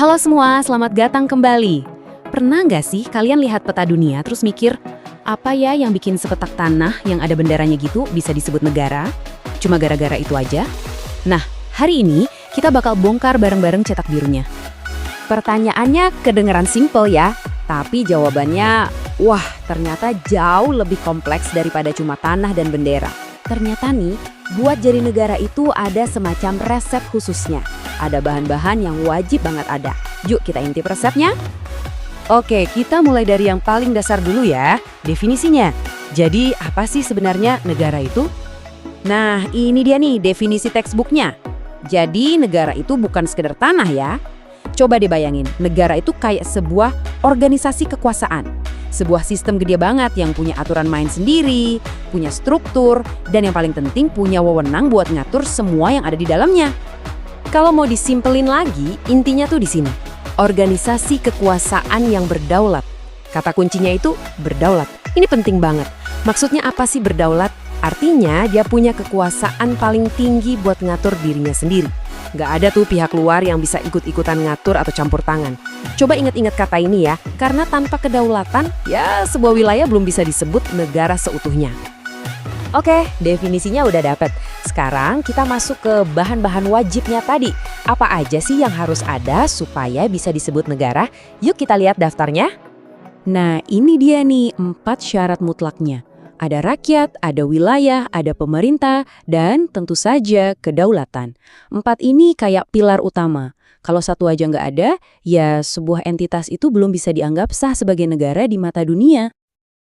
Halo semua, selamat datang kembali. Pernah nggak sih kalian lihat peta dunia terus mikir, apa ya yang bikin sepetak tanah yang ada benderanya gitu bisa disebut negara? Cuma gara-gara itu aja? Nah, hari ini kita bakal bongkar bareng-bareng cetak birunya. Pertanyaannya kedengeran simpel ya, tapi jawabannya, wah ternyata jauh lebih kompleks daripada cuma tanah dan bendera. Ternyata nih, buat jadi negara itu ada semacam resep khususnya. Ada bahan-bahan yang wajib banget ada. Yuk kita intip resepnya. Oke, kita mulai dari yang paling dasar dulu ya, definisinya. Jadi apa sih sebenarnya negara itu? Nah, ini dia nih definisi textbooknya. Jadi negara itu bukan sekedar tanah ya. Coba dibayangin, negara itu kayak sebuah organisasi kekuasaan. Sebuah sistem gede banget yang punya aturan main sendiri, punya struktur, dan yang paling penting punya wewenang buat ngatur semua yang ada di dalamnya. Kalau mau disimpelin lagi, intinya tuh di sini. Organisasi kekuasaan yang berdaulat. Kata kuncinya itu berdaulat. Ini penting banget. Maksudnya apa sih berdaulat? Artinya dia punya kekuasaan paling tinggi buat ngatur dirinya sendiri. Nggak ada tuh pihak luar yang bisa ikut-ikutan ngatur atau campur tangan. Coba ingat-ingat kata ini ya, karena tanpa kedaulatan, ya sebuah wilayah belum bisa disebut negara seutuhnya. Oke, definisinya udah dapet. Sekarang kita masuk ke bahan-bahan wajibnya tadi. Apa aja sih yang harus ada supaya bisa disebut negara? Yuk kita lihat daftarnya. Nah, ini dia nih 4 syarat mutlaknya. Ada rakyat, ada wilayah, ada pemerintah, dan tentu saja kedaulatan. 4 ini kayak pilar utama. Kalau satu aja nggak ada, ya sebuah entitas itu belum bisa dianggap sah sebagai negara di mata dunia.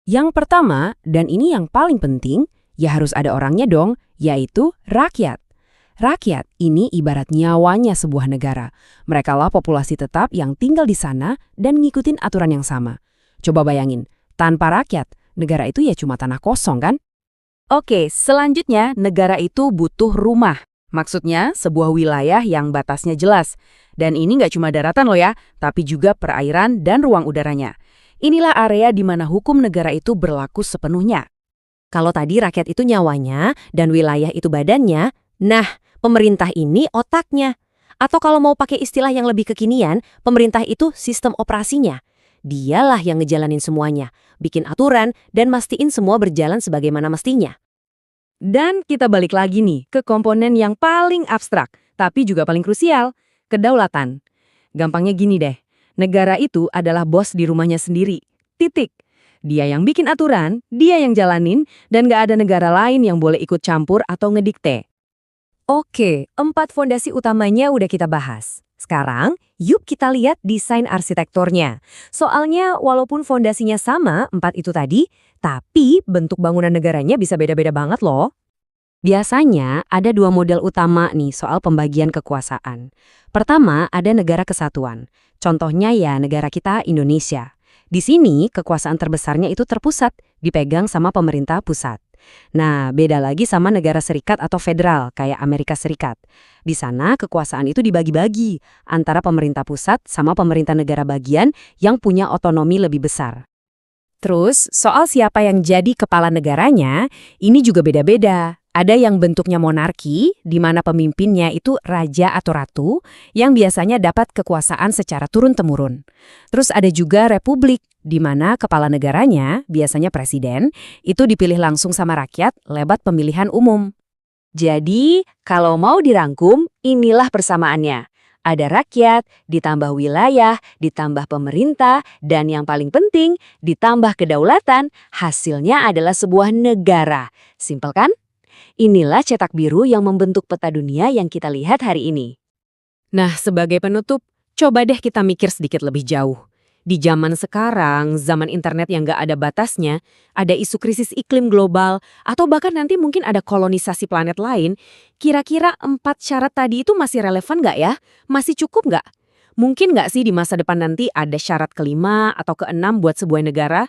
Yang pertama, dan ini yang paling penting, ya harus ada orangnya dong, yaitu rakyat. Rakyat ini ibarat nyawanya sebuah negara. Merekalah populasi tetap yang tinggal di sana dan ngikutin aturan yang sama. Coba bayangin, tanpa rakyat, negara itu ya cuma tanah kosong kan? Oke, selanjutnya negara itu butuh rumah. Maksudnya sebuah wilayah yang batasnya jelas. Dan ini nggak cuma daratan loh ya, tapi juga perairan dan ruang udaranya. Inilah area di mana hukum negara itu berlaku sepenuhnya. Kalau tadi rakyat itu nyawanya dan wilayah itu badannya, nah pemerintah ini otaknya. Atau kalau mau pakai istilah yang lebih kekinian, pemerintah itu sistem operasinya. Dialah yang ngejalanin semuanya, bikin aturan dan mastiin semua berjalan sebagaimana mestinya. Dan kita balik lagi nih ke komponen yang paling abstrak, tapi juga paling krusial, kedaulatan. Gampangnya gini deh, negara itu adalah bos di rumahnya sendiri. Titik. Dia yang bikin aturan, dia yang jalanin, dan gak ada negara lain yang boleh ikut campur atau ngedikte. Oke, 4 fondasi utamanya udah kita bahas. Sekarang, yuk kita lihat desain arsitekturnya. Soalnya, walaupun fondasinya sama, 4 itu tadi, tapi bentuk bangunan negaranya bisa beda-beda banget loh. Biasanya, ada 2 model utama nih soal pembagian kekuasaan. Pertama, ada negara kesatuan. Contohnya ya negara kita Indonesia. Di sini, kekuasaan terbesarnya itu terpusat, dipegang sama pemerintah pusat. Nah, beda lagi sama negara serikat atau federal, kayak Amerika Serikat. Di sana, kekuasaan itu dibagi-bagi antara pemerintah pusat sama pemerintah negara bagian yang punya otonomi lebih besar. Terus, soal siapa yang jadi kepala negaranya, ini juga beda-beda. Ada yang bentuknya monarki, di mana pemimpinnya itu raja atau ratu, yang biasanya dapat kekuasaan secara turun-temurun. Terus ada juga republik, di mana kepala negaranya, biasanya presiden, itu dipilih langsung sama rakyat lewat pemilihan umum. Jadi, kalau mau dirangkum, inilah persamaannya. Ada rakyat, ditambah wilayah, ditambah pemerintah, dan yang paling penting, ditambah kedaulatan, hasilnya adalah sebuah negara. Simpel kan? Inilah cetak biru yang membentuk peta dunia yang kita lihat hari ini. Nah, sebagai penutup, coba deh kita mikir sedikit lebih jauh. Di zaman sekarang, zaman internet yang nggak ada batasnya, ada isu krisis iklim global, atau bahkan nanti mungkin ada kolonisasi planet lain, kira-kira 4 syarat tadi itu masih relevan nggak ya? Masih cukup nggak? Mungkin nggak sih di masa depan nanti ada syarat ke-5 atau ke-6 buat sebuah negara?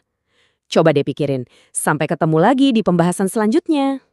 Coba deh pikirin. Sampai ketemu lagi di pembahasan selanjutnya.